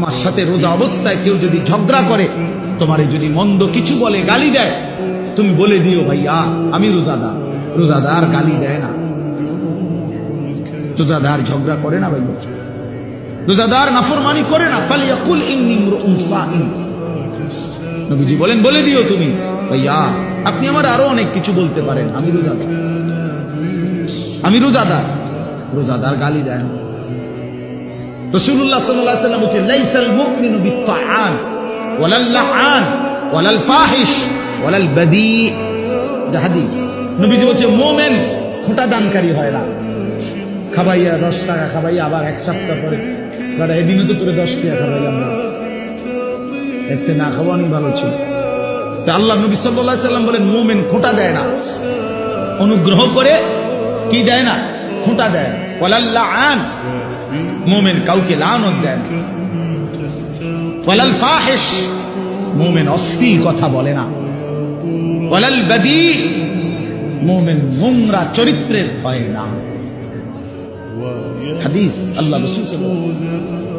আমার সাথে রোজা অবস্থায় কেউ যদি ঝগড়া করে, তোমারে যদি মন্দ কিছু বলে, গালি দেয়, তুমি বলে দিও ভাইয়া আমি রোজাদার। রোজাদার গালি দেয় না, রোজাদার ঝগড়া করে না, ভাই রোজাদার নাফরমানি করে না। ফালিয়াকুল ইন্নী ইমরুউন সাইম, নবীজি বলেন বলে দিও তুমি ভাইয়া আপনি আমার আরো অনেক কিছু বলতে পারেন, আমি রোজাদার, আমি রোজাদার। রোজাদার গালি দেয় না। রাসূলুল্লাহ সাল্লাল্লাহু আলাইহি ওয়াসাল্লাম বলেন লাইসাল মুমিনু বিত্তাআন ওয়ালাল লাআন ওয়ালাল ফাহিশ ওয়ালাল বাদী, এটা হাদিস। নবীজি বলেন মুমিন খোঁটা দানকারী হয় না, খাবাইয়া 10 টাকা খাবাইয়া আবার এক সপ্তাহ পরে দাদা এদিনও তো করে 10 টাকা খাবাইলাম, এতে না খাওয়ানি ভালো ছিল। তা আল্লাহ নবী সাল্লাল্লাহু আলাইহি ওয়াসাল্লাম বলেন মুমিন খোঁটা দেয় না, অনুগ্রহ করে কি দেয় না, খোঁটা দেয়। ওয়ালাল লাআন, মুমিন কাউকে লানত দেয় না। ওয়ালাল ফাহিশ, মুমিন অশ্লীল কথা বলে না। ওয়ালাল বাদী, মুমিন নোংরা চরিত্রের হয় না। হাদিস আল্লাহ রাসূল সাল্লাল্লাহু আলাইহি ওয়াসাল্লাম।